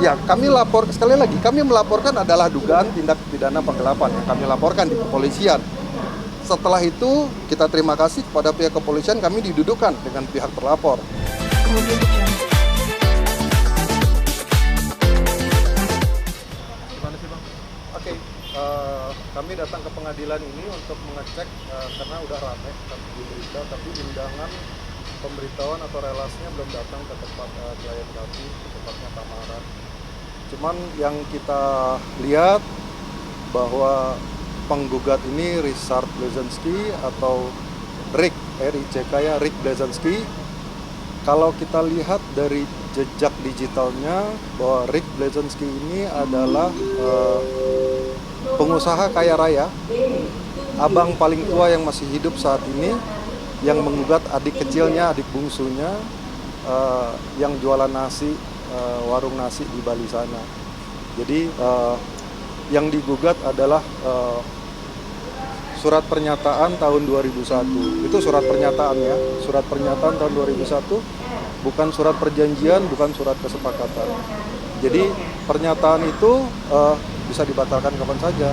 ya kami sekali lagi kami melaporkan adalah dugaan tindak pidana penggelapan yang kami laporkan di kepolisian. Setelah itu kita terima kasih kepada pihak kepolisian, kami didudukan dengan pihak terlapor. Gimana sih Bang? Oke, kami datang ke pengadilan ini untuk mengecek karena udah rame di berita, tapi undangan pemberitahuan atau relasinya belum datang ke tempat klien kami, ke tempatnya Tamara. Cuman yang kita lihat bahwa penggugat ini Richard Blazensky atau Rick, R-I-C-K ya, Rick Blazensky. Kalau kita lihat dari jejak digitalnya bahwa Rick Blazensky ini adalah pengusaha kaya raya, abang paling tua yang masih hidup saat ini, yang menggugat adik kecilnya, adik bungsunya, yang jualan nasi, warung nasi di Bali sana. Jadi yang digugat adalah surat pernyataan tahun 2001. Itu surat pernyataan ya, surat pernyataan tahun 2001, bukan surat perjanjian, bukan surat kesepakatan. Jadi pernyataan itu bisa dibatalkan kapan saja.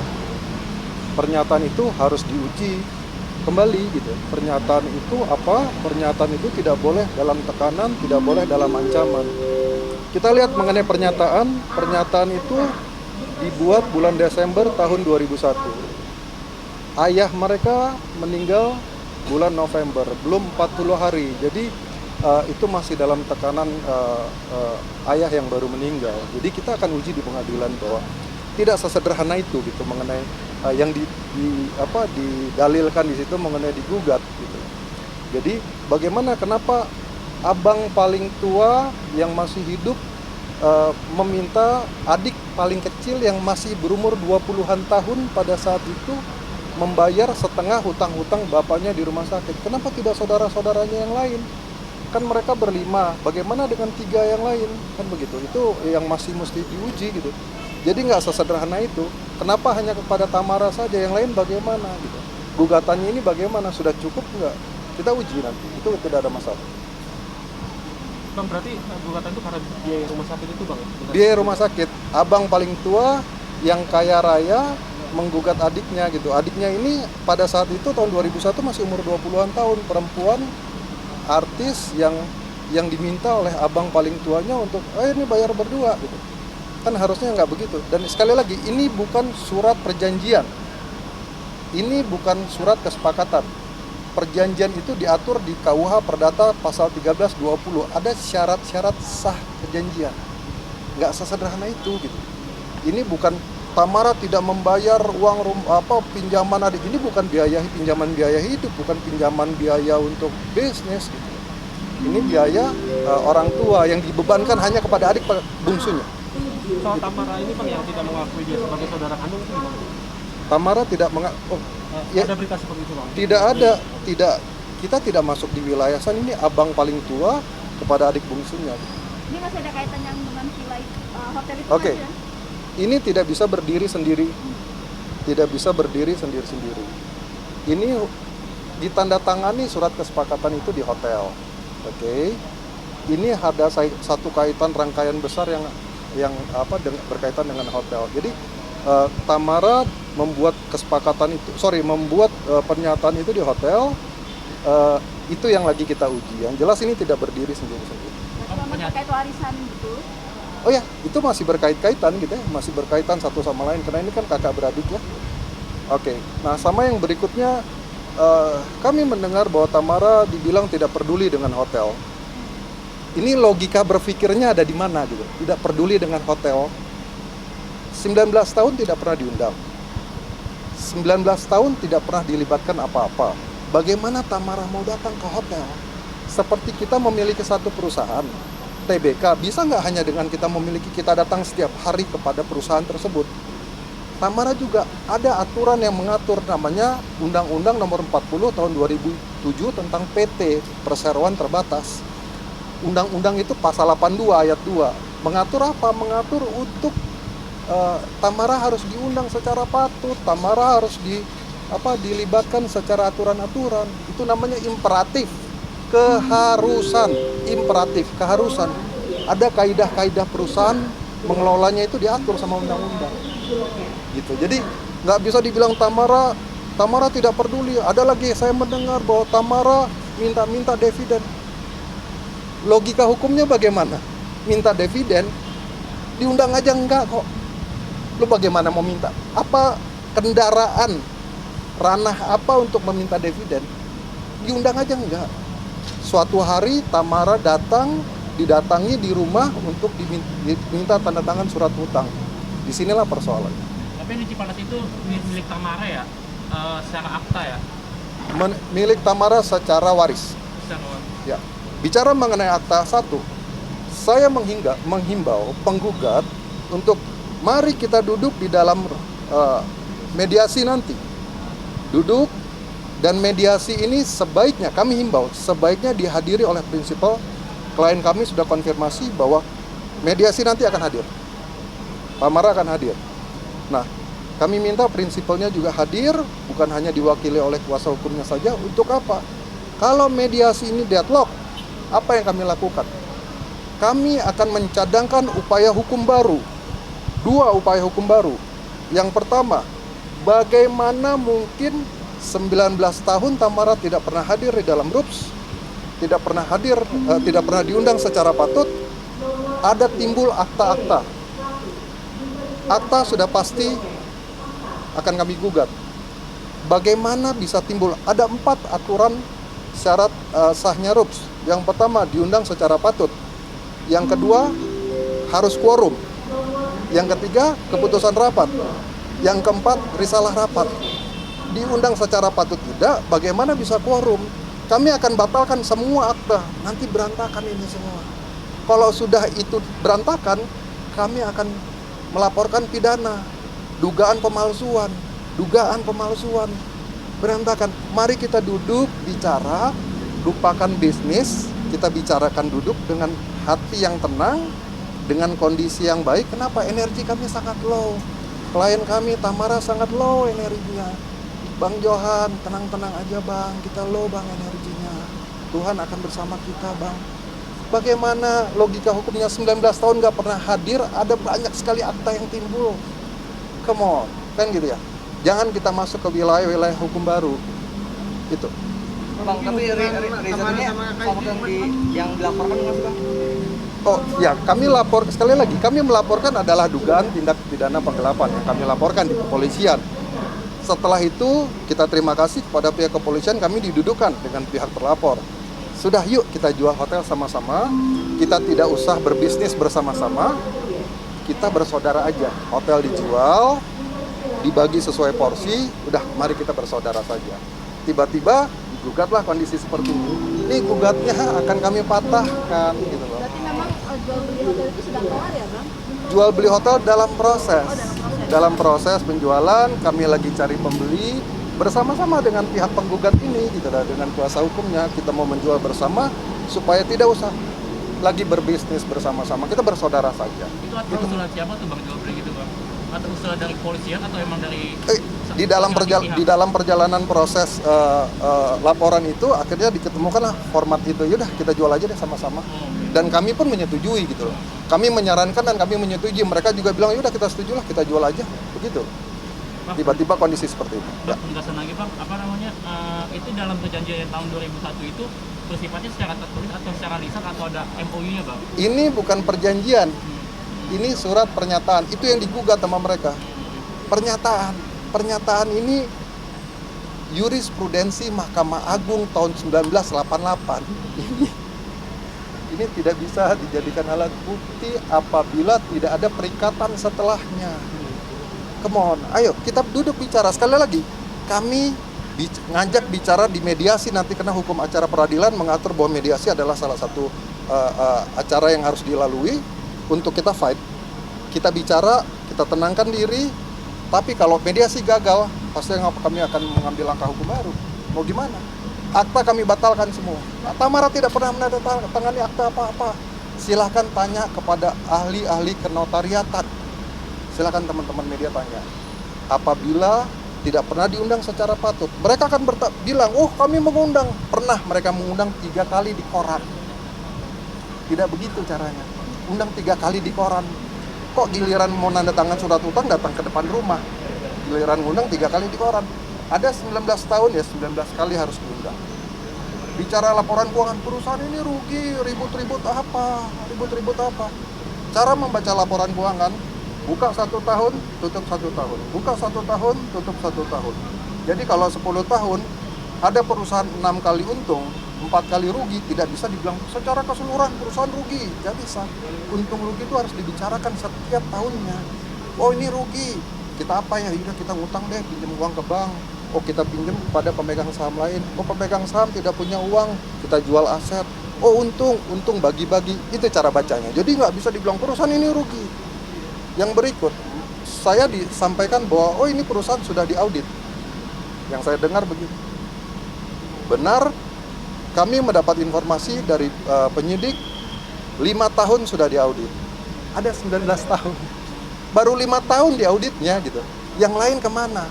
Pernyataan itu harus diuji kembali gitu. Pernyataan itu apa? Pernyataan itu tidak boleh dalam tekanan, tidak boleh dalam ancaman. Kita lihat mengenai pernyataan itu dibuat bulan Desember tahun 2001. Ayah mereka meninggal bulan November, belum 40 hari. Jadi itu masih dalam tekanan ayah yang baru meninggal. Jadi kita akan uji di pengadilan bahwa tidak sesederhana itu gitu mengenai yang didalilkan di situ mengenai digugat gitu. Jadi bagaimana, kenapa abang paling tua yang masih hidup meminta adik paling kecil yang masih berumur 20-an tahun pada saat itu membayar setengah hutang-hutang bapaknya di rumah sakit. Kenapa tidak saudara-saudaranya yang lain? Kan mereka berlima, bagaimana dengan 3 yang lain? Kan begitu, itu yang masih mesti diuji gitu. Jadi nggak sesederhana itu. Kenapa hanya kepada Tamara saja, yang lain bagaimana gitu? Gugatannya ini bagaimana? Sudah cukup nggak? Kita uji nanti, itu tidak ada masalah. Bang, berarti gugatan itu karena biaya rumah sakit itu Bang? Biaya rumah sakit, abang paling tua yang kaya raya menggugat adiknya gitu. Adiknya ini pada saat itu tahun 2001 masih umur 20-an tahun, perempuan, artis yang diminta oleh abang paling tuanya untuk ini bayar berdua gitu. Kan harusnya nggak begitu. Dan sekali lagi, ini bukan surat perjanjian, ini bukan surat kesepakatan. Perjanjian itu diatur di KUH Perdata pasal 1320, ada syarat-syarat sah perjanjian. Nggak sesederhana itu gitu. Ini bukan Tamara tidak membayar uang pinjaman adik, ini bukan pinjaman biaya hidup, bukan pinjaman biaya untuk bisnis gitu. Ini biaya orang tua yang dibebankan hanya kepada adik bungsunya. Soal Tamara ini Bang yang tidak mengakui dia sebagai saudara kandung itu gimana? Tamara tidak ada berita seperti itu Bang? Tidak ada, kita tidak masuk di wilayah sana. Ini abang paling tua kepada adik bungsunya. Ini masih ada kaitan yang dengan villa hotel itu? Oke. Ini tidak bisa berdiri sendiri. Tidak bisa berdiri sendiri-sendiri. Ini ditandatangani surat kesepakatan itu di hotel. Oke. Ini ada satu kaitan rangkaian besar yang berkaitan dengan hotel. Jadi Tamara membuat pernyataan itu di hotel. Itu yang lagi kita uji. Yang jelas ini tidak berdiri sendiri-sendiri. Selama terkait warisan gitu? Oh ya, itu masih berkait-kaitan gitu ya, masih berkaitan satu sama lain, karena ini kan kakak beradik ya. Oke, nah sama yang berikutnya, kami mendengar bahwa Tamara dibilang tidak peduli dengan hotel. Ini logika berpikirnya ada di mana gitu, tidak peduli dengan hotel. 19 tahun tidak pernah diundang. 19 tahun tidak pernah dilibatkan apa-apa. Bagaimana Tamara mau datang ke hotel? Seperti kita memiliki satu perusahaan, TBK, bisa nggak hanya dengan kita datang setiap hari kepada perusahaan tersebut? Tamara juga ada aturan yang mengatur, namanya Undang-Undang Nomor 40 Tahun 2007 tentang PT Perseroan Terbatas. Undang-undang itu pasal 82 ayat 2 mengatur apa? Mengatur untuk Tamara harus diundang secara patut, Tamara harus dilibatkan secara aturan-aturan. Itu namanya imperatif. Keharusan. Ada kaidah-kaidah perusahaan mengelolanya itu diatur sama undang-undang. Gitu. Jadi nggak bisa dibilang Tamara tidak peduli. Ada lagi saya mendengar bahwa Tamara minta dividen. Logika hukumnya bagaimana? Minta dividen, diundang aja enggak kok. Lu bagaimana mau minta? Apa kendaraan, ranah apa untuk meminta dividen? Diundang aja enggak. Suatu hari Tamara didatangi di rumah untuk diminta tanda tangan surat hutang. Disinilah persoalannya. Tapi ini Cipanas itu milik Tamara ya, secara akta ya? Milik Tamara secara waris. Secara Ya. Bicara mengenai akta 1, saya menghimbau penggugat untuk mari kita duduk di dalam mediasi nanti. Duduk, dan mediasi ini sebaiknya, kami himbau, sebaiknya dihadiri oleh prinsipal. Klien kami sudah konfirmasi bahwa mediasi nanti akan hadir. Tamara akan hadir. Nah, kami minta prinsipalnya juga hadir, bukan hanya diwakili oleh kuasa hukumnya saja. Untuk apa? Kalau mediasi ini deadlock, apa yang kami lakukan? Kami akan mencadangkan upaya hukum baru. 2 upaya hukum baru. Yang pertama, bagaimana mungkin 19 tahun Tamara tidak pernah hadir di dalam RUPS, tidak pernah diundang secara patut, ada timbul akta-akta. Akta sudah pasti akan kami gugat. Bagaimana bisa timbul? Ada 4 aturan syarat sahnya RUPS. Yang pertama, diundang secara patut. Yang kedua, harus quorum. Yang ketiga, keputusan rapat. Yang keempat, risalah rapat. Diundang secara patut tidak, bagaimana bisa quorum? Kami akan batalkan semua akta. Nanti berantakan ini semua. Kalau sudah itu berantakan, kami akan melaporkan pidana. Dugaan pemalsuan. Berantakan. Mari kita duduk, bicara, lupakan bisnis, kita bicarakan duduk dengan hati yang tenang, dengan kondisi yang baik. Kenapa? Energi kami sangat low. Klien kami Tamara sangat low energinya. Bang Johan, tenang-tenang aja bang, kita low bang energinya. Tuhan akan bersama kita bang. Bagaimana logika hukumnya 19 tahun gak pernah hadir, ada banyak sekali akta yang timbul. Come on, kan gitu ya. Jangan kita masuk ke wilayah-wilayah hukum baru. Itu. Bang, tapi reasonnya sama yang dilaporkan nggak sih bang? Oh ya, kami melaporkan adalah dugaan tindak pidana penggelapan yang kami laporkan di kepolisian. Setelah itu kita terima kasih kepada pihak kepolisian, kami didudukkan dengan pihak terlapor. Sudah, yuk kita jual hotel sama-sama, kita tidak usah berbisnis bersama-sama, kita bersaudara aja. Hotel dijual, dibagi sesuai porsi, udah mari kita bersaudara saja. Tiba-tiba digugatlah kondisi seperti ini. Ini gugatnya akan kami patahkan gitu loh. Berarti memang jual beli hotel itu sudah kelar ya bang? Jual beli hotel dalam proses. Dalam proses penjualan, kami lagi cari pembeli bersama-sama dengan pihak penggugat ini gitu lah, dengan kuasa hukumnya. Kita mau menjual bersama supaya tidak usah lagi berbisnis bersama-sama. Kita bersaudara saja. Itu atau usulan siapa tuh bang jual beli gitu bang? Atau usulan dari kepolisian atau emang dari di dalam perjalanan proses laporan itu akhirnya diketemukanlah format itu. Yaudah kita jual aja deh sama-sama. Dan kami pun menyetujui gitu loh. Kami menyarankan dan kami menyetujui. Mereka juga bilang yaudah kita setujulah, kita jual aja begitu. Tiba-tiba kondisi seperti itu. Bang, penjelasan lagi bang, itu dalam perjanjian tahun 2001 itu bersifatnya secara tertulis atau secara lisan atau ada MOU-nya bang? Ini bukan perjanjian. Ini surat pernyataan. Itu yang digugat sama mereka. Pernyataan ini jurisprudensi Mahkamah Agung tahun 1988. Ini tidak bisa dijadikan alat bukti apabila tidak ada perikatan setelahnya. Come on, ayo kita duduk bicara. Sekali lagi, kami ngajak bicara di mediasi nanti, karena hukum acara peradilan mengatur bahwa mediasi adalah salah satu acara yang harus dilalui untuk kita fight. Kita bicara, kita tenangkan diri, tapi kalau mediasi gagal, pasti kami akan mengambil langkah hukum baru. Mau gimana? Akta kami batalkan semua. Tamara tidak pernah menandatangani akta apa-apa. Silahkan tanya kepada ahli-ahli kenotariatan. Silahkan teman-teman media tanya. Apabila tidak pernah diundang secara patut, mereka akan bilang, oh kami mengundang. Pernah mereka mengundang 3 kali di koran. Tidak begitu caranya. Undang 3 kali di koran. Kok giliran mau nanda tangan surat utang datang ke depan rumah, giliran ngundang 3 kali di koran. Ada 19 tahun ya, 19 kali harus diundang. Bicara laporan keuangan perusahaan ini rugi, ribut-ribut apa. Cara membaca laporan keuangan, buka 1 tahun, tutup 1 tahun. Buka 1 tahun, tutup 1 tahun. Jadi kalau 10 tahun, ada perusahaan 6 kali untung, 4 kali rugi, tidak bisa dibilang secara keseluruhan perusahaan rugi. Tidak bisa. Untung rugi itu harus dibicarakan setiap tahunnya. Oh ini rugi, kita apa ya? Yaudah kita ngutang deh, pinjam uang ke bank. Oh kita pinjam pada pemegang saham lain. Oh pemegang saham tidak punya uang, kita jual aset. Oh untung bagi-bagi. Itu cara bacanya. Jadi nggak bisa dibilang perusahaan ini rugi. Yang berikut, saya disampaikan bahwa oh ini perusahaan sudah diaudit. Yang saya dengar begitu. Benar, kami mendapat informasi dari penyidik 5 tahun sudah diaudit. Ada 19 tahun. Baru 5 tahun diauditnya gitu. Yang lain kemana?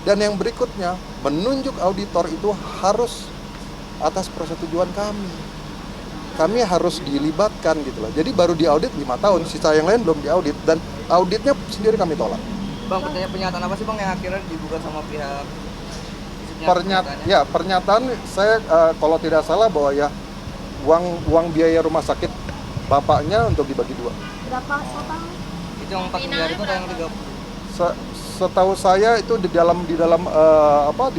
Dan yang berikutnya, menunjuk auditor itu harus atas persetujuan kami. Kami harus dilibatkan gitu loh. Jadi baru diaudit 5 tahun, sisa yang lain belum diaudit. Dan auditnya sendiri kami tolak. Bang, pernyataan apa sih Bang yang akhirnya digugat sama pihak? Pernyataan saya kalau tidak salah bahwa ya uang biaya rumah sakit bapaknya untuk dibagi 2. Berapa total? Itu yang 4 miliar itu atau yang 30? Setahu saya itu di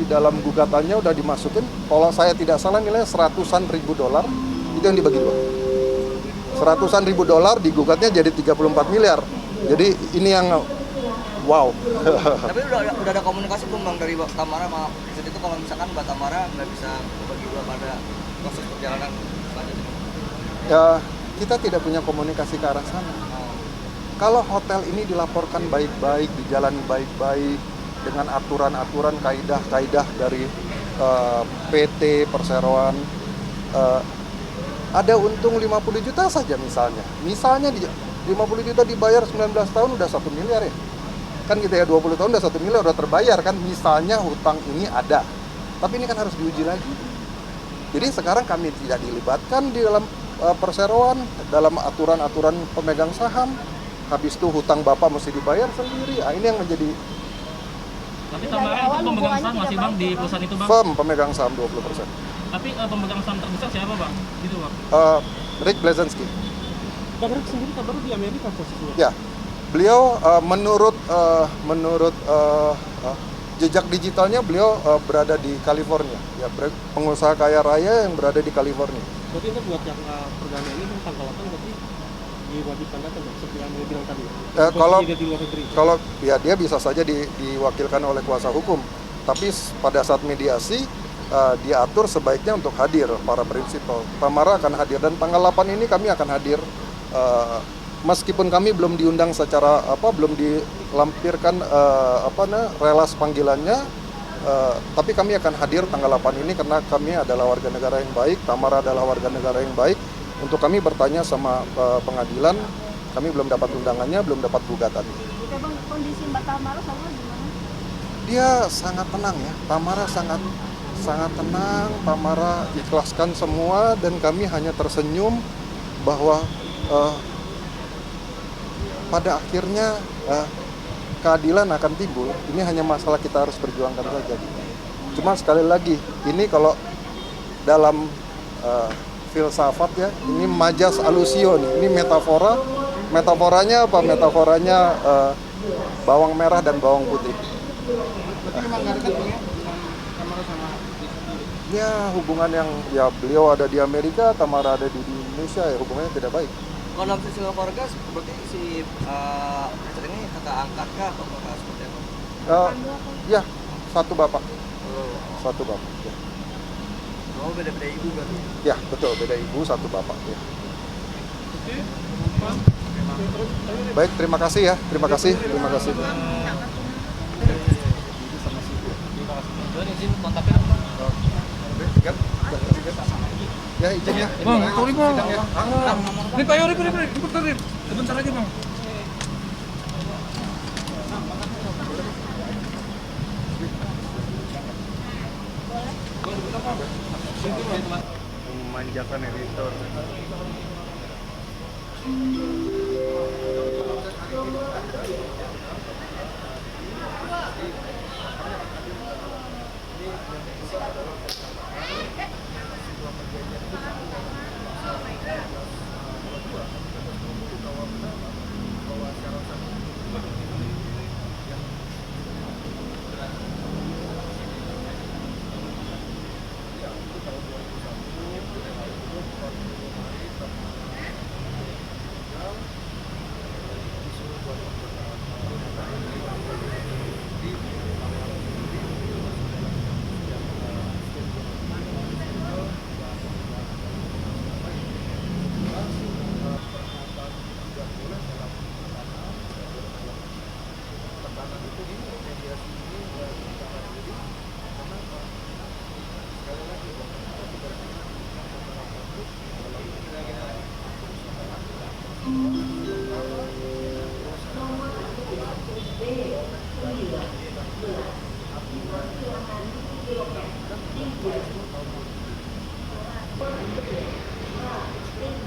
dalam gugatannya udah dimasukin, kalau saya tidak salah nilainya $100-an ribu, itu yang dibagi 2. $100-an ribu digugatnya jadi 34 miliar. Jadi ini yang wow. Tapi udah ada komunikasi belum Bang dari Mbak Tamara sama Rizal itu kalau misalkan Mbak Tamara nggak bisa bagi 2 pada proses perjalanan selanjutnya? Ya, kita tidak punya komunikasi ke arah sana. Kalau hotel ini dilaporkan baik-baik, dijalani baik-baik dengan aturan-aturan, kaidah-kaidah dari PT Perseroan, ada untung 50 juta saja misalnya. Misalnya 50 juta dibayar 19 tahun udah 1 miliar ya. Kan gitu ya, 20 tahun udah 1 miliar udah terbayar kan, misalnya hutang ini ada. Tapi ini kan harus diuji lagi. Jadi sekarang kami tidak dilibatkan di dalam perseroan, dalam aturan-aturan pemegang saham. Habis itu hutang bapak mesti dibayar sendiri. Ini yang menjadi... Tapi Tamara itu pemegang saham masih Bang di perusahaan itu Bang? Firm pemegang saham 20%. Tapi pemegang saham terbesar siapa Bang? Gitu Bang? Rick Blazensky. Bang Rick sendiri kabarnya di Amerika posisinya? Ya, beliau menurut jejak digitalnya beliau berada di California. Ya, pengusaha kaya raya yang berada di California. Berarti itu buat yang perdana ini tanggal 8 berarti diwajibkan datang seperti yang bilang tadi. Kalau ya dia bisa saja diwakilkan oleh kuasa hukum. Tapi pada saat mediasi diatur sebaiknya untuk hadir para prinsipal. Tamara akan hadir dan tanggal 8 ini kami akan hadir. Meskipun kami belum diundang secara belum dilampirkan relas panggilannya, tapi kami akan hadir tanggal 8 ini karena kami adalah warga negara yang baik, Tamara adalah warga negara yang baik. Untuk kami bertanya sama pengadilan, kami belum dapat undangannya, belum dapat gugatan. Oke Bang, kondisi Mbak Tamara sama gimana? Dia sangat tenang ya, Tamara sangat tenang, Tamara ikhlaskan semua dan kami hanya tersenyum bahwa pada akhirnya keadilan akan timbul. Ini hanya masalah kita harus perjuangkan saja. Cuma sekali lagi, ini kalau dalam filsafat ya, ini majas alusio nih, ini metafora. Metaforanya apa? Metaforanya bawang merah dan bawang putih. Berarti memang nggak dekat Bang ya? Tamara sama Rizal? Ya hubungan yang ya beliau ada di Amerika, Tamara ada di Indonesia, ya hubungannya tidak baik. Kalau dalam sisi keluarga, berarti si Rizal ini kakak angkat kah atau kakak seperti apa? Ya, satu bapak. Satu bapak. Ya. Oh, beda-beda ibu berarti? Ya, betul, beda ibu, satu bapak. Ya. Baik, terima kasih ya, terima kasih. Ya, izin ya. Bang, sorry Bang. Sidang ya. Ini Pak Yori, sebentar lagi Bang. Memanjakan editor.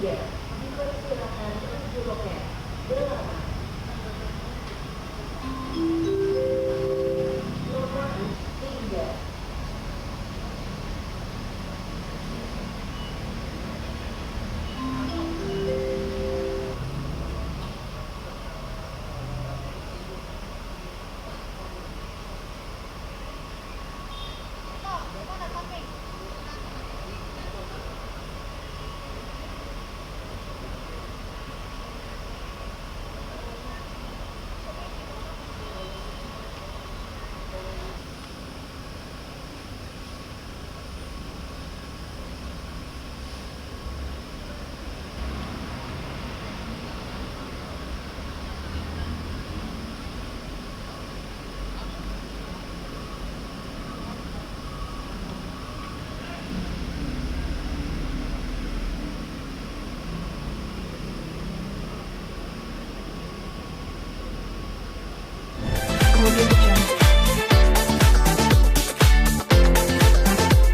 Tiga.